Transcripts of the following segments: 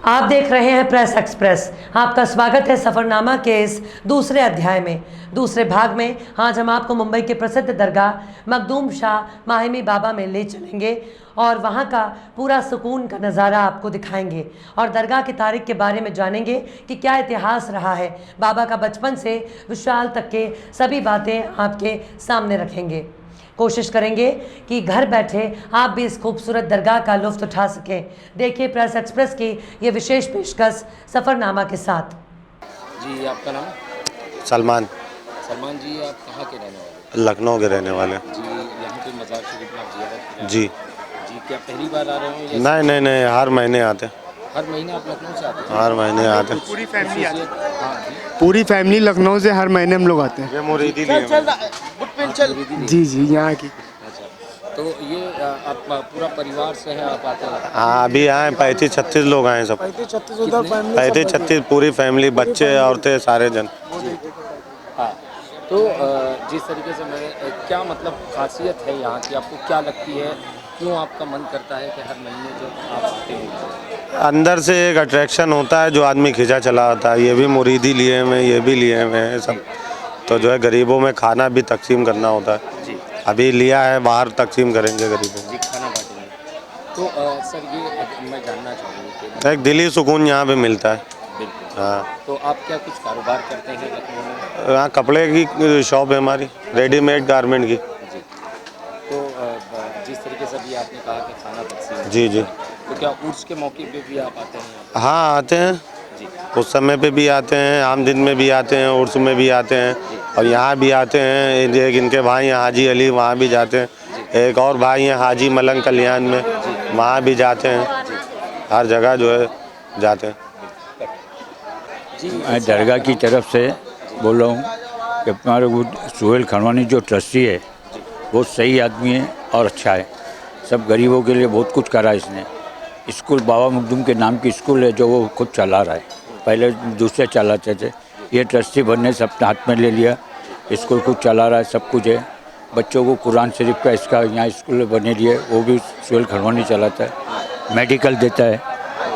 आप देख रहे हैं प्रेस एक्सप्रेस। आपका स्वागत है सफ़रनामा के इस दूसरे अध्याय में। दूसरे भाग में आज हम आपको मुंबई के प्रसिद्ध दरगाह मखदूम शाह माहिमी बाबा में ले चलेंगे और वहाँ का पूरा सुकून का नज़ारा आपको दिखाएंगे और दरगाह की तारीख के बारे में जानेंगे कि क्या इतिहास रहा है। बाबा का बचपन से विशाल तक के सभी बातें आपके सामने रखेंगे। कोशिश करेंगे कि घर बैठे आप भी इस खूबसूरत दरगाह का लुत्फ़ उठा सकें। देखिए प्रेस एक्सप्रेस की ये विशेष पेशकश सफ़रनामा के साथ। जी, आपका नाम? सलमान। सलमान जी, आप कहाँ के रहने वाले? लखनऊ के रहने वाले। जी, यहाँ पे मज़ार शरीफ में आप ज़ियारत कर रहे हैं? जी जी, क्या पहली बार आ रहे हो? नहीं, हर महीने आते हैं। हर महीने आप लखनऊ से आते हैं? हर महीने आते हैं। पूरी फैमिली आती है। हाँ जी। पूरी फैमिली लखनऊ से हर महीने हम लोग आते हैं। ये मुरीदी लिए हैं। जी यहाँ की। अच्छा, तो ये आप पूरा परिवार से हैं, आप आते हैं? हाँ, अभी आए 35-36 लोग आए सब। 35-36 पूरी फैमिली, बच्चे औरतें सारे जन। हाँ, तो जिस तरीके से मैं क्या मतलब खासियत है यहाँ की, आपको क्या लगती है, क्यों आपका मन करता है कि हर महीने जब आप आते हैं? अंदर से एक अट्रैक्शन होता है जो आदमी खिंचा चला होता है। ये भी मुरीदी लिए हुए हैं, ये भी लिए हुए हैं सब। तो जो है गरीबों में खाना भी तकसीम करना होता है। जी, अभी लिया है, बाहर तकसीम करेंगे गरीबों जी, खाना बांटेंगे। तो सर ये मैं जानना चाहूँगी कि में। एक दिली सुकून यहाँ पे मिलता है। बिल्कुल। हाँ, तो आप क्या कुछ कारोबार करते हैं लखनऊ में? यहाँ कपड़े की शॉप है हमारी, रेडीमेड गारमेंट की। जी। तो जिस तरीके से अभी आपने कहा कि खाना तकसीम जी। तो क्या उर्स के मौके पे भी आप आते हैं यहाँ हाँ, आते हैं। जी, उस समय पे भी आते हैं, आम दिन में भी आते हैं, उर्स में भी आते हैं और यहाँ भी आते हैं। एक इनके भाई हैं हाजी अली, वहाँ भी जाते हैं। एक और भाई हैं हाजी मलंग कल्याण में, वहाँ भी जाते हैं। हर जगह जो है जाते हैं। जी। मैं दरगाह की तरफ से बोल रहा हूँ कि हमारे वो सुहेल खनवानी जो ट्रस्टी है बहुत सही आदमी है और अच्छा है। सब गरीबों के लिए बहुत कुछ करा इसने। स्कूल बाबा मखदूम के नाम की स्कूल है जो वो खुद चला रहा है। पहले दूसरे चलाते थे, ये ट्रस्टी बनने से अपने हाथ में ले लिया। स्कूल खुद चला रहा है, सब कुछ है। बच्चों को कुरान शरीफ का इसका यहाँ स्कूल बने लिए, वो भी सुहेल खनवानी चलाता है। मेडिकल देता है,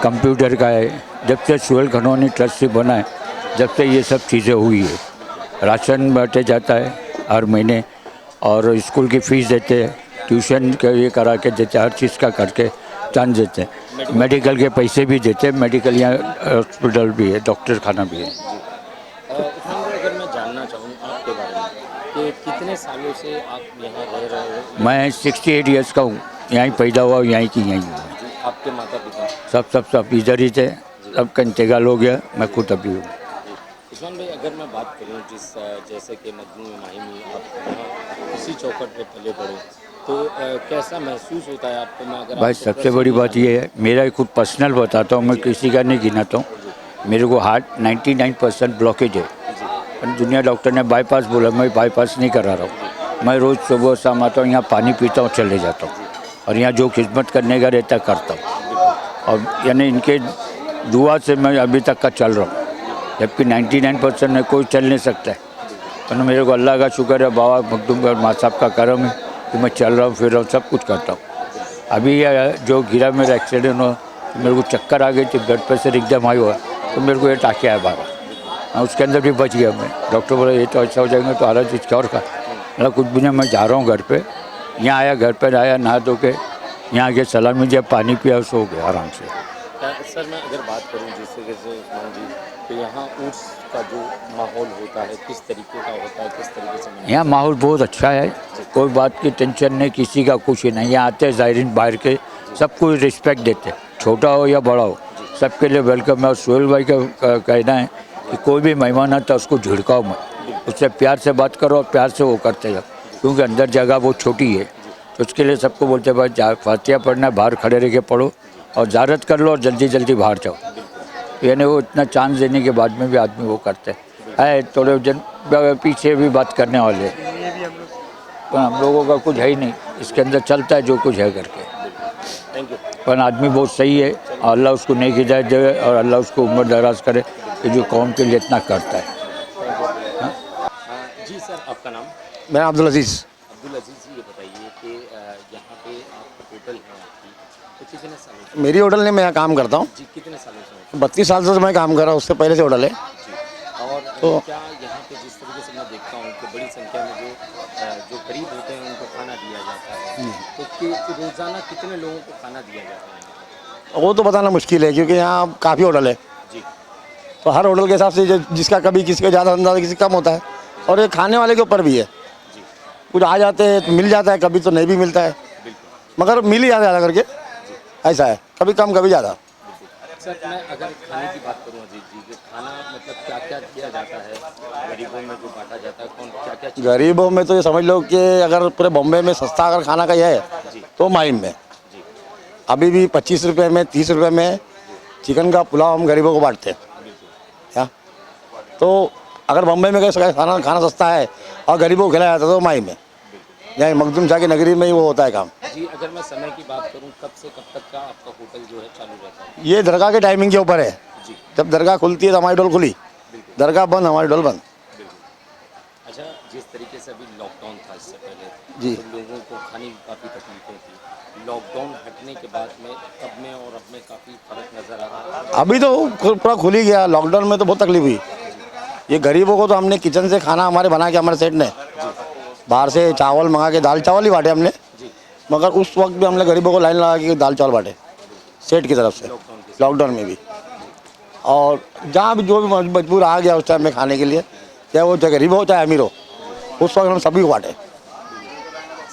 कंप्यूटर का है। जब से सुहेल खनवानी ट्रस्टी बना है, जब से ये सब चीज़ें हुई है। राशन बांटे जाता है हर महीने और स्कूल की फ़ीस देते हैं, ट्यूशन का ये करा के देते हैं, हर चीज़ का करके चांस देते हैं। मेडिकल के पैसे भी देते हैं। मेडिकल यहाँ हॉस्पिटल भी है, डॉक्टर खाना भी है। अगर मैं जानना चाहूँ आपके बारे में कि कितने सालों से आप यहाँ रह रहे हो? मैं 68 ईयर्स का हूँ, यहीं पैदा हुआ, यहीं की यहीं हुआ। जी, आपके माता पिता? सब इधर ही थे, सबका इंतकाल हो गया, मैं खुद अभी हूँ। उस्मान भाई, अगर मैं बात करूँ जैसे कि मखदूम माहिमी आप यहाँ इसी चौखट पे पले बड़े, तो कैसा महसूस होता है आपको? मैं अगर भाई आपको सबसे प्रश्न बड़ी किया बात ये है, मेरा खुद पर्सनल बताता हूँ, मैं किसी का नहीं गिनाता हूँ। मेरे को हार्ट 99% ब्लॉकेज है। दुनिया डॉक्टर ने बाईपास बोला, मैं बाईपास नहीं करा रहा हूँ। मैं रोज़ सुबह शाम आता हूँ, यहाँ पानी पीता हूँ, चले जाता हूँ और यहाँ जो खिदमत करने का रहता करता हूँ। और यानी इनके दुआ से मैं अभी तक का चल रहा हूँ, जबकि 99% में कोई चल नहीं सकता है। तो मेरे को अल्लाह का शुक्र है, बाबा मखदूम का माँ साहब का करम है कि मैं चल रहा हूँ, फिर रहा हूँ, सब कुछ करता हूँ। अभी जो गिरा मेरा एक्सीडेंट हुआ, मेरे को चक्कर आ गई थी, ब्लड प्रेशर एकदम हाई हुआ, तो मेरे को ये टाँके आया 12। उसके अंदर भी बच गया मैं। डॉक्टर बोला ये तो अच्छा हो जाएगा, तो हालत इसकी और का मतलब कुछ भी नहीं। मैं जा रहा हूँ घर पे, यहाँ आया, घर पर आया, नहा धो के यहाँ आके सलामी जब पानी पिया, सो गया आराम से। सर मैं अगर बात करूँ जिस तरीके से उस्मान जी, तो यहाँ उर्स का जो माहौल होता है किस तरीके का होता है, किस तरीके से? यहाँ माहौल बहुत अच्छा है, कोई बात की टेंशन नहीं, किसी का कुछ ही नहीं। यहाँ आते हैं ज़ायरीन बाहर के, सबको रिस्पेक्ट देते हैं, छोटा हो या बड़ा हो, सबके लिए वेलकम है। और सुहेल भाई का कहना है कि कोई भी मेहमान आता है उसको झिड़काओ मत, उससे प्यार से बात करो और प्यार से वो करते जाओ, क्योंकि अंदर जगह बहुत छोटी है। तो उसके लिए सबको बोलते हैं भाई फातिहा पढ़ना है, बाहर खड़े रह के पढ़ो और ज़ारत कर लो और जल्दी जल्दी बाहर जाओ। यानी वो इतना चांस देने के बाद में भी आदमी वो करते हैं। थोड़े जन पीछे भी बात करने वाले, तो हम लोगों का कुछ है ही नहीं, इसके अंदर चलता है जो कुछ है करके। Thank you. पर आदमी बहुत सही है, अल्लाह उसको नेक हिदायत दे और अल्लाह उसको उम्र दराज करे कि जो कौम के लिए इतना करता है। जी सर, आपका नाम? मैं अब्दुल अजीज़। अब्दुल अजीज़ जी, ये बताइए कि यहाँ पे आपका होटल है आपकी, तो कितने सालों से? मेरी होटल नहीं, मैं यहाँ काम करता हूँ। जी, कितने सालों से? 32 साल से तो मैं काम कर रहा हूँ, उससे पहले से होटल है। जी। और तो- क्या यहाँ पे जिस तरीके से मैं देखता हूँ कि बड़ी संख्या में जो गरीब होते हैं उनको खाना दिया जाता है, तो रोज़ाना कितने लोगों को खाना दिया जाता है? वो तो बताना मुश्किल है क्योंकि यहाँ काफ़ी होटल है, जी तो हर होटल के हिसाब से जिसका कभी किसी का ज़्यादा अंदाजा किसी का कम होता है, और ये खाने वाले के ऊपर भी है। जी, कुछ आ जाते हैं तो मिल जाता है, कभी तो नहीं भी मिलता है, बिल्कुल। मगर मिल ही जाता है ज़्यादा करके, ऐसा है, कभी कम कभी ज़्यादा। सर, मैं अगर खाने की बात करूँ अजीत जी, कि खाना मतलब क्या क्या किया जाता है गरीबों में जो बांटा जाता है, कौन क्या क्या गरीबों में तो ये समझ लो कि अगर पूरे बॉम्बे में सस्ता अगर खाना का ये है जी तो माइम में जी अभी भी 25 रुपये में 30 रुपये में चिकन का पुलाव हम गरीबों को बांटते हैं। क्या तो अगर बॉम्बे में कहीं खाना सस्ता है और गरीबों को खिलाया जाता है तो माई में, यहाँ मखदूम शाह की नगरी में ही वो होता है काम। जी। अगर मैं समय की बात करूँ, कब से कब तक का आपका होटल जो है चालू रहता है? ये दरगाह के टाइमिंग के ऊपर है, जी जब दरगाह खुलती है तो हमारी डोल खुली, दरगाह बंद हमारी डोल बंद। बिल्कुल। अच्छा, जिस तरीके से अभी लॉकडाउन था इससे पहले, जी। तो लोगों को खाने की काफ़ी तकलीफें थी। लॉकडाउन हटने के बाद में अब में और अब में काफ़ी फर्क नज़र आ रहा है। अभी तो पूरा खुल ही गया, लॉकडाउन में तो बहुत तकलीफ हुई। ये गरीबों को तो हमने किचन से खाना हमारे बना के हमारे सेठ ने बाहर से चावल मंगा के दाल चावल ही बांटे हमने, जी मगर उस वक्त भी हमने गरीबों को लाइन लगा के दाल चावल बांटे सेठ की तरफ से, लॉकडाउन में भी। और जहाँ भी जो भी मजबूर आ गया उस टाइम में खाने के लिए, चाहे वो चाहे गरीब हो चाहे अमीर हो, उस वक्त हम सभी को बांटे।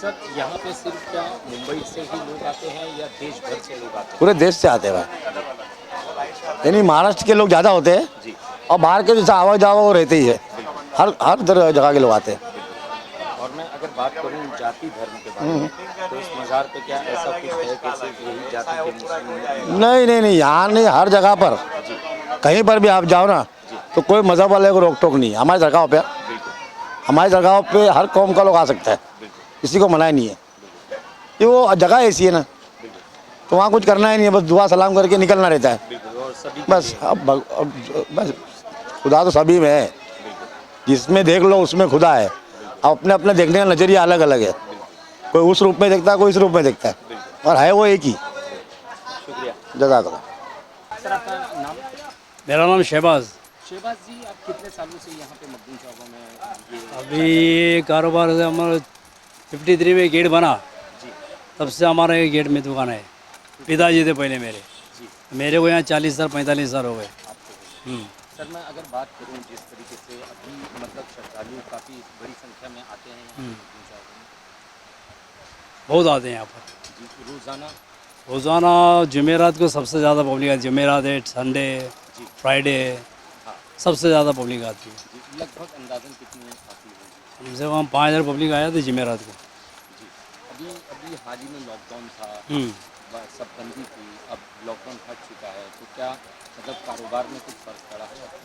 सर, यहाँ पे सिर्फ क्या मुंबई से ही लोग आते हैं या देश भर से लोग आते पूरे देश से आते हैं भाई, यानी महाराष्ट्र के लोग ज़्यादा होते हैं हैं? जी। और बाहर के जैसे आवा जावा वो रहते ही है, हर जगह के लोग आते हैं। और मैं अगर बात करूँ जाति धर्म के बारे में, तो इस मज़ार पे क्या ऐसा कुछ है कि सिर्फ यही जाति के मुस्लिम? नहीं, यहाँ नहीं, हर जगह पर कहीं पर भी आप जाओ ना तो कोई मज़हब वाले को रोक टोक नहीं। हमारी जगहों पे, हमारी जगहों पे हर कौम का लोग आ सकता है, किसी को मना ही नहीं है। ये वो जगह ऐसी है ना, तो वहाँ कुछ करना ही नहीं है, बस दुआ सलाम करके निकलना रहता है बिल्कुल। और सभी बस। अब बस खुदा तो सभी में है, जिसमें देख लो उसमें खुदा है। अब अपने अपने देखने का नज़रिया अलग अलग है, कोई उस रूप में देखता है, कोई इस रूप में देखता है, और है वो एक ही। शुक्रिया। जज़ाकल्लाह। सर, आपका नाम? मेरा नाम शहबाज। शहबाज जी, आप कितने सालों से यहाँ पे मखदूम चौबा में ये? अभी कारोबार से हमारा 53 में गेट बना, जी तब से हमारा ये गेट में दुकान है। पिताजी थे पहले मेरे, जी मेरे को यहाँ 40 साल 45 साल हो गए। सर, मैं अगर बात करूँ जिस तरीके से अभी मतलब श्रद्धालु काफ़ी बड़ी संख्या में आते हैं यहाँ पे मखदूम चौबा में, बहुत आते हैं यहाँ पर जी रोज़ाना? रोज़ाना। जुमेरात को सबसे ज़्यादा पब्लिक आती है, जुमेरात है, संडे, फ्राइडे, हाँ सबसे ज़्यादा पब्लिक आती है। जी। लगभग अंदाजन कितनी आती होगी? कम से कम 5000 पब्लिक आया था जुमेरात को। जी। अभी हाल ही में लॉकडाउन था, सब बंदी थी, अब लॉकडाउन हट चुका है, तो क्या मतलब कारोबार में कुछ फर्क पड़ा है आपको?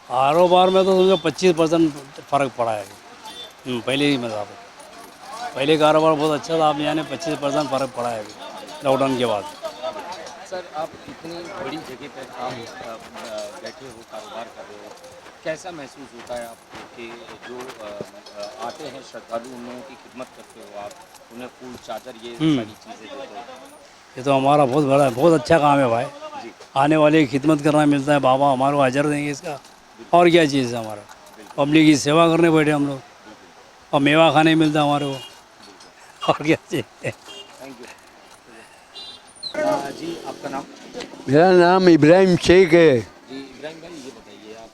कारोबार में तो समझो 25% फ़र्क पड़ा है अभी। पहले ही मतलब पहले कारोबार बहुत अच्छा था, अब यानी 25% फ़र्क पड़ा है अभी लॉकडाउन के बाद। सर, आप इतनी बड़ी जगह पर आप बैठे हो, कारोबार कर रहे हो, कैसा महसूस होता है आपको कि जो आते हैं श्रद्धालु, उन लोगों की खिदमत करते हो आप, उन्हें फूल चादर ये सारी चीज़ें देते हो? ये तो हमारा बहुत बड़ा बहुत अच्छा काम है भाई। जी आने वाले की खिदमत करना मिलता है, बाबा हमारे को अजर देंगे इसका। और क्या चीज़ है हमारा, पब्लिक की सेवा करने बैठे हम लोग, और मेवा खाने मिलता है हमारे को, और क्या चीज़ है। Thank you. जी, आपका नाम? मेरा नाम इब्राहिम शेख है। जी इब्राहिम भाई, ये बताइए आप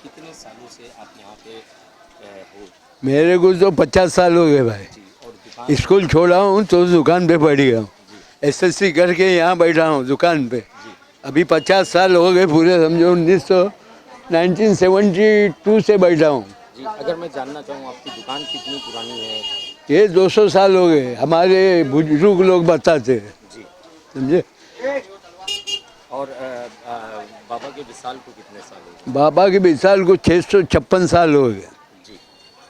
कितने सालों से आप यहाँ पे हो? मेरे को तो 50 साल हो गए भाई। जी। और दुकान? स्कूल छोड़ा हूँ तो दुकान पे पढ़ गया हूँ, एसएससी करके यहाँ बैठा हूँ दुकान पे। अभी 50 साल हो गए पूरे, समझो 1972 से बैठा हूँ। जी। अगर मैं जानना चाहूँ आपकी दुकान कितनी पुरानी है? ये 200 साल हो गए, हमारे बुजुर्ग लोग बताते हैं, जी। समझे। और बाबा के विशाल को कितने साल हो गए? बाबा के विशाल को 656 साल हो गए। जी।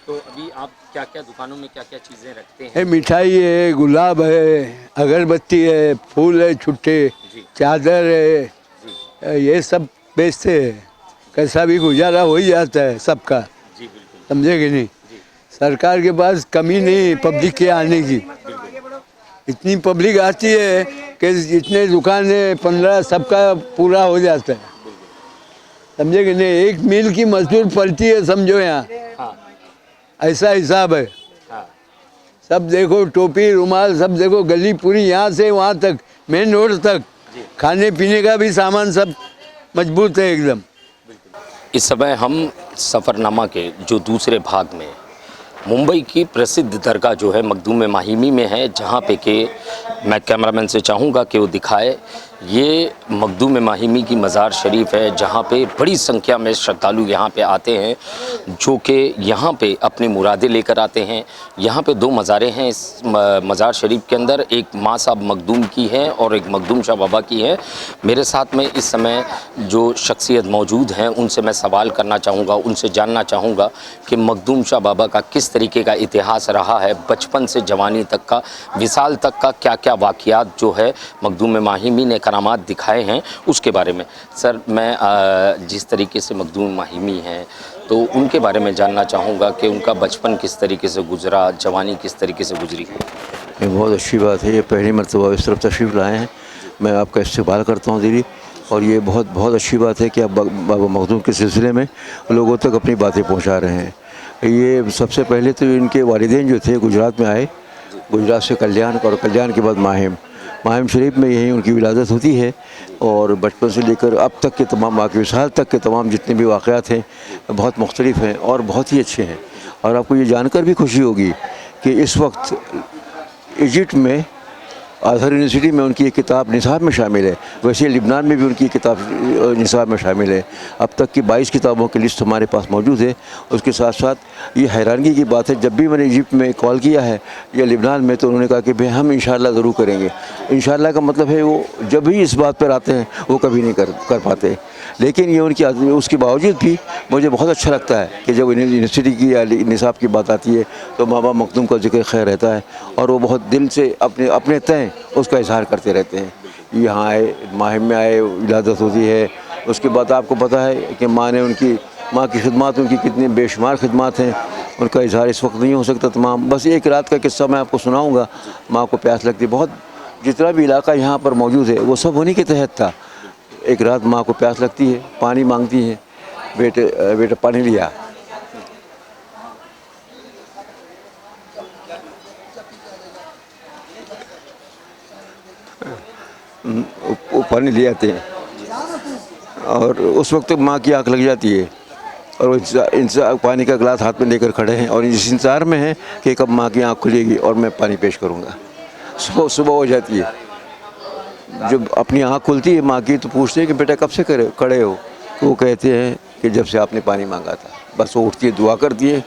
तो अभी आप क्या क्या दुकानों में क्या क्या चीज़ें रखते है हैं? मिठाई है, गुलाब है, अगरबत्ती है, फूल है छुट्टे, जी। चादर है, जी ये सब बेचते हैं। कैसा भी गुजारा हो ही जाता है सबका, जी बिल्कुल। समझे कि नहीं। जी सरकार के पास कमी नहीं पब्लिक के आने की, बिल्कुल। इतनी पब्लिक आती है कि जितने दुकान है 15 सबका पूरा हो जाता है, समझे कि नहीं। एक मील की मजदूर पड़ती है समझो यहाँ, ऐसा हिसाब है। सब देखो टोपी रुमाल सब देखो, गली पूरी यहाँ से वहाँ तक मेन रोड तक, खाने पीने का भी सामान सब मजबूत है एकदम। इस समय हम सफ़रनामा के जो दूसरे भाग में मुंबई की प्रसिद्ध दरगाह जो है मखदूम माहिमी में है, जहाँ पे कि मैं कैमरामैन से चाहूँगा कि वो दिखाए। ये मखदूम माहिमी की मज़ार शरीफ है, जहाँ पे बड़ी संख्या में श्रद्धालु यहाँ पे आते हैं, जो कि यहाँ पे अपनी मुरादें लेकर आते हैं। यहाँ पे दो मज़ारें हैं इस मज़ार शरीफ के अंदर, एक माँ साहब मखदूम की है और एक मखदूम शाह बाबा की है। मेरे साथ में इस समय जो शख्सियत मौजूद हैं उनसे मैं सवाल करना चाहूँगा, उनसे जानना चाहूँगा कि मखदूम शाह बाबा का किस तरीके का इतिहास रहा है, बचपन से जवानी तक का, विसाल तक का क्या क्या वाक़यात जो है मखदूम माहिमी ने करामात दिखाए हैं, उसके बारे में। सर, मैं जिस तरीके से मखदूम माहिमी हैं तो उनके बारे में जानना चाहूँगा कि उनका बचपन किस तरीके से गुजरा, जवानी किस तरीके से गुजरी। ये बहुत अच्छी बात है, ये पहली मरतबा इस तरफ तशरीफ़ लाए हैं, मैं आपका इस्तेक़बाल करता हूँ दीदी। और ये बहुत बहुत अच्छी बात है कि आप बाबा मखदूम के सिलसिले में लोगों तक अपनी बातें पहुँचा रहे हैं। ये सबसे पहले तो इनके वालिदैन जो थे गुजरात में आए, गुजरात से कल्याण, और कल्याण के बाद माहिम शरीफ में यहीं उनकी विलादत होती है। और बचपन से लेकर अब तक के तमाम वाक़े, साल तक के तमाम जितने भी वाक़यात हैं बहुत मुख्तलिफ हैं और बहुत ही अच्छे हैं। और आपको ये जानकर भी खुशी होगी कि इस वक्त इजिप्ट में अज़हर यूनिवर्सिटी में उनकी एक किताब निसाब में शामिल है, वैसे लिबनान में भी उनकी किताब निसाब में शामिल है। अब तक की 22 किताबों की लिस्ट हमारे पास मौजूद है। उसके साथ साथ ये हैरानगी की बात है, जब भी मैंने इजिप्ट में कॉल किया है या लिबनान में, तो उन्होंने कहा कि भाई हम इंशाअल्लाह ज़रूर करेंगे। इंशाअल्लाह का मतलब है वो जब भी इस बात पर आते हैं वो कभी नहीं कर पाते। लेकिन ये उनकी उसके बावजूद भी मुझे बहुत अच्छा लगता है कि जब यूनिवर्सिटी की या निसाब की बात आती है तो बाबा मखदूम का जिक्र खैर रहता है और वो बहुत दिल से अपने तय उसका इजहार करते रहते हैं। यहाँ आए, माहिम में आए, विलादत होती है, उसके बाद आपको पता है कि माँ की खिदमत उनकी कितनी बेशुमार खिदमत हैं, उनका इजहार इस वक्त नहीं हो सकता तमाम। बस एक रात का किस्सा मैं आपको सुनाऊँगा। माँ को प्यास लगती, बहुत जितना भी इलाका यहाँ पर मौजूद है वो सब उन्हीं के तहत था। एक रात माँ को प्यास लगती है, पानी मांगती है, बेटे पानी लिया। वो पानी ले आते हैं और उस वक्त माँ की आँख लग जाती है और वो पानी का गिलास हाथ में लेकर खड़े हैं और इस इंतज़ार में हैं कि कब माँ की आँख खुलेगी और मैं पानी पेश करूँगा। सुबह हो जाती है, जब अपनी आँख खुलती है माँ की तो पूछते हैं कि बेटा कब से खड़े हो, तो वो कहते हैं कि जब से आपने पानी मांगा था। बस वो उठती है, दुआ करती है,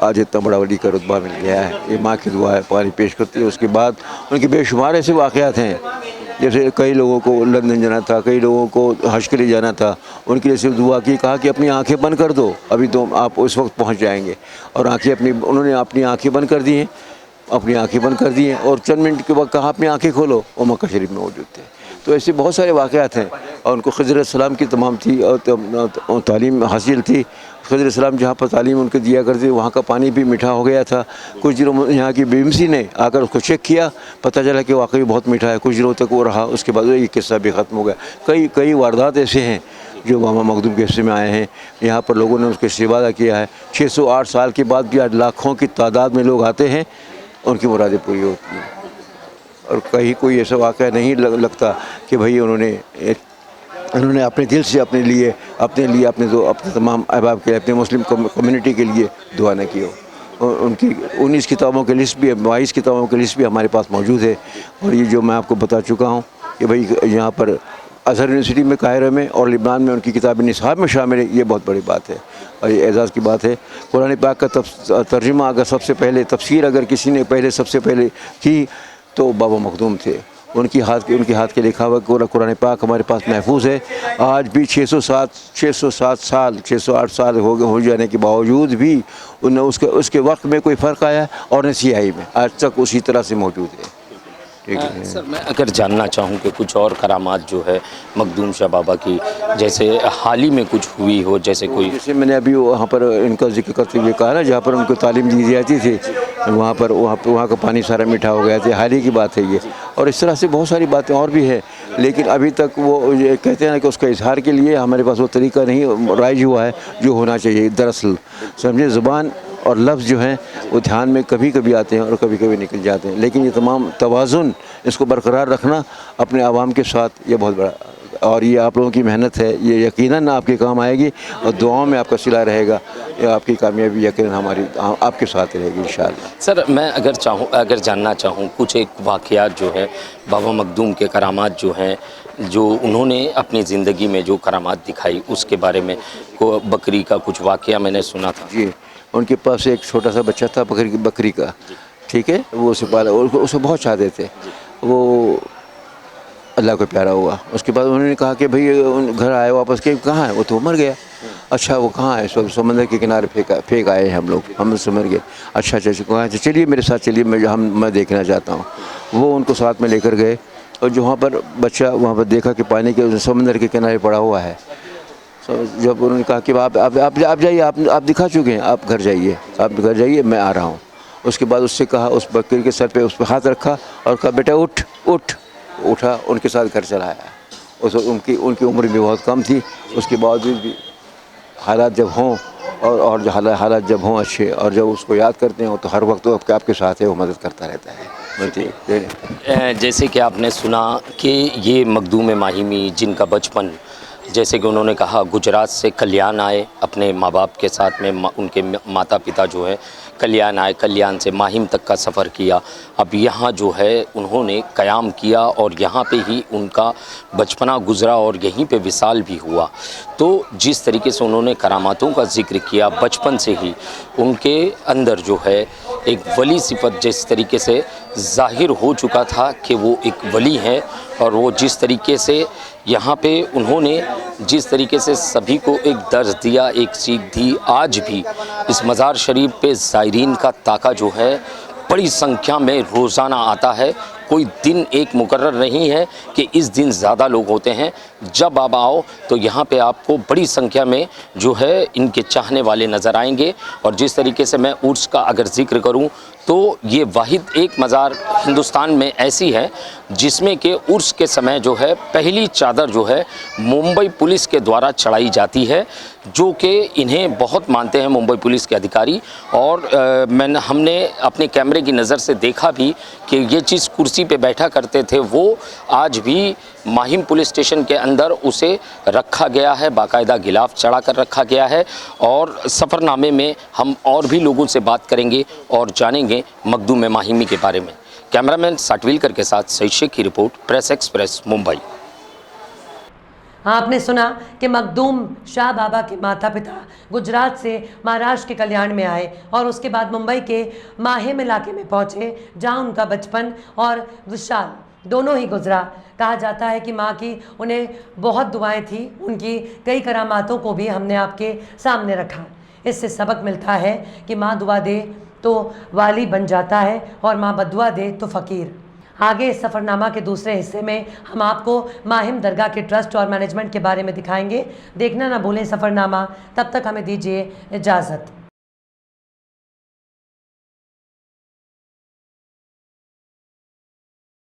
आज इतना बड़ा वली का रुतबा मिल गया है, ये माँ की दुआ है, पानी पेश करती है। उसके बाद उनके बेशुमार ऐसे वाक़यात हैं, जैसे कई लोगों को लंदन जाना था, कई लोगों को हज के लिए जाना था, उनके लिए सिर्फ दुआ की, कहा कि अपनी आँखें बंद कर दो, अभी तो आप उस वक्त पहुँच जाएंगे। और उन्होंने अपनी आँखें बंद कर दी हैं, और चंद मिनट के बाद कहा अपनी आँखें खोलो, वो मक्का शरीफ में मौजूद थे। तो ऐसे बहुत सारे वाक़यात हैं। और उनको खज़र अलैहिस्सलाम की तमाम थी और तालीम हासिल थी। खज़र अलैहिस्सलाम जहाँ पर तालीम उनके दिया करते वहाँ का पानी भी मीठा हो गया था। कुछ दिनों यहाँ की बीएमसी ने आकर उसको चेक किया, पता चला कि वाकई बहुत मीठा है। कुछ दिनों तक वो रहा, उसके बाद ये किस्सा भी ख़त्म हो गया। कई वारदात ऐसे हैं जो बाबा मखदूम के हिस्से में आए हैं। यहाँ पर लोगों ने उसके इस्तेवादा किया है। 608 साल के बाद भी आज लाखों की तादाद में लोग आते हैं, उनकी मुरादें पूरी होती हैं। और कहीं कोई ऐसा वाक़या नहीं लगता कि भाई उन्होंने अपने दिल से अपने लिए अपने तमाम अहबाब के लिए, अपने मुस्लिम कम्युनिटी के लिए दुआ न की हो। उनकी 19 किताबों की लिस्ट भी, 22 किताबों की लिस्ट भी हमारे पास मौजूद है। और ये जो मैं आपको बता चुका हूँ कि भाई यहाँ पर अज़हर यूनिवर्सिटी में, काहिरा में और लिबनान में उनकी किताबें निसाब में शामिल है, ये बहुत बड़ी बात है और ये एज़ाज़ की बात है। कुरान पाक का तर्जुमा अगर सबसे पहले, तफसीर अगर किसी ने सबसे पहले की तो बाबा मखदूम थे। उनके हाथ के लिखा हुआ कुरान पाक हमारे पास महफूज है। आज भी 608 साल हो जाने के बावजूद भी उसके वक्त में कोई फ़र्क आया और न सियाही में, आज तक उसी तरह से मौजूद है। ठीक है। सर मैं अगर जानना चाहूँ कि कुछ और करामात जो है मखदूम शाह बाबा की, जैसे हाल ही में कुछ हुई हो, जैसे कोई जैसे मैंने अभी वहाँ पर इनका जिक्र करते हुए कहा ना, जहाँ पर उनको तालीम दी जाती थी, वहाँ का पानी सारा मीठा हो गया था, हाल ही की बात है ये। और इस तरह से बहुत सारी बातें और भी है, लेकिन अभी तक वो ये कहते हैं ना कि उसका इजहार के लिए हमारे पास वो तरीका नहीं राइज हुआ है जो होना चाहिए। दरअसल समझे, ज़ुबान और लफ्ज़ जो हैं वो ध्यान में कभी कभी आते हैं और कभी कभी निकल जाते हैं, लेकिन ये तमाम तवाज़ुन इसको बरकरार रखना अपने आवाम के साथ, ये बहुत बड़ा, और ये आप लोगों की मेहनत है, ये यकीनन आपके काम आएगी और दुआओं में आपका सिला रहेगा। ये आपकी कामयाबी यकीनन हमारी आपके साथ रहेगी इंशाअल्लाह। सर मैं अगर जानना चाहूँ कुछ एक वाक़यात जो है बाबा मखदूम के करामात जो हैं, जो उन्होंने अपनी ज़िंदगी में जो करामात दिखाई, उसके बारे में को बकरी का कुछ वाक़या मैंने सुना था। जी, उनके पास एक छोटा सा बच्चा था बकरी का, ठीक है, वो उसे पाला, उसे बहुत चाहते थे, वो अल्लाह को प्यारा हुआ। उसके बाद उन्होंने कहा कि भाई घर आए वापस के, कहाँ है वो, तो मर गया। अच्छा वो कहाँ है, सब समंदर के किनारे फेंक आए हैं हम से मर गए। अच्छा कहाँ है, चलिए मेरे साथ चलिए, मैं देखना चाहता हूँ। वो उनको साथ में लेकर गए और जो वहाँ पर बच्चा वहाँ पर देखा कि पानी के समंदर के किनारे पड़ा हुआ है। जब उन्होंने कहा कि आप जाइए, आप दिखा चुके हैं, आप घर जाइए, मैं आ रहा हूँ। उसके बाद उससे कहा, उस बकरी के सर पे उस पर हाथ रखा और कहा बेटा उठा, उनके साथ घर चला आया। उनकी उम्र भी बहुत कम थी, उसके बावजूद भी हालात जब हों और हालात जब हों अच्छे, और जब उसको याद करते हैं तो हर वक्त वो आपके साथ है, वो मदद करता रहता है। जैसे कि आपने सुना कि ये मखदूम माहिमी जिनका बचपन, जैसे कि उन्होंने कहा गुजरात से कल्याण आए अपने माँ बाप के साथ में, उनके माता पिता जो है कल्याण आए, कल्याण से माहिम तक का सफ़र किया, अब यहाँ जो है उन्होंने क़याम किया और यहाँ पे ही उनका बचपना गुज़रा और यहीं पे विसाल भी हुआ। तो जिस तरीके से उन्होंने करामातों का ज़िक्र किया, बचपन से ही उनके अंदर जो है एक वली सिफत जिस तरीके से ज़ाहिर हो चुका था कि वो एक वली है, और वो जिस तरीके से यहाँ पे उन्होंने जिस तरीके से सभी को एक दर्ज दिया, एक सीख दी, आज भी इस मज़ार शरीफ पे ज़ायरीन का ताका जो है बड़ी संख्या में रोज़ाना आता है। कोई दिन एक मुकर्रर नहीं है कि इस दिन ज़्यादा लोग होते हैं। जब आप आओ तो यहाँ पे आपको बड़ी संख्या में जो है इनके चाहने वाले नज़र आएंगे। और जिस तरीके से मैं उर्स का अगर ज़िक्र करूँ तो ये वाहिद एक मज़ार हिंदुस्तान में ऐसी है जिसमें कि उर्स के समय जो है पहली चादर जो है मुंबई पुलिस के द्वारा चढ़ाई जाती है, जो कि इन्हें बहुत मानते हैं मुंबई पुलिस के अधिकारी। और हमने अपने कैमरे की नज़र से देखा भी कि ये चीज़ कुर्सी पे बैठा करते थे, वो आज भी माहिम पुलिस स्टेशन के अंदर उसे रखा गया है, बाकायदा गिलाफ चढ़ा कर रखा गया है। और सफ़रनामे में हम और भी लोगों से बात करेंगे और जानेंगे मखदूम माहिमी के बारे में। कैमरामैन साटविलकर के साथ सईद शेख की रिपोर्ट, प्रेस एक्सप्रेस, मुंबई। आपने सुना कि मखदूम शाह बाबा के माता पिता गुजरात से महाराष्ट्र के कल्याण में आए और उसके बाद मुंबई के माहिम इलाके में पहुँचे, जहाँ उनका बचपन और विशाल दोनों ही गुजरा। कहा जाता है कि माँ की उन्हें बहुत दुआएं थी, उनकी कई करामातों को भी हमने आपके सामने रखा। इससे सबक मिलता है कि माँ दुआ दे तो वाली बन जाता है और माँ बदुआ दे तो फ़कीर। आगे इस सफ़रनामा के दूसरे हिस्से में हम आपको माहिम दरगाह के ट्रस्ट और मैनेजमेंट के बारे में दिखाएंगे। देखना ना भूलें सफ़रनामा। तब तक हमें दीजिए इजाज़त।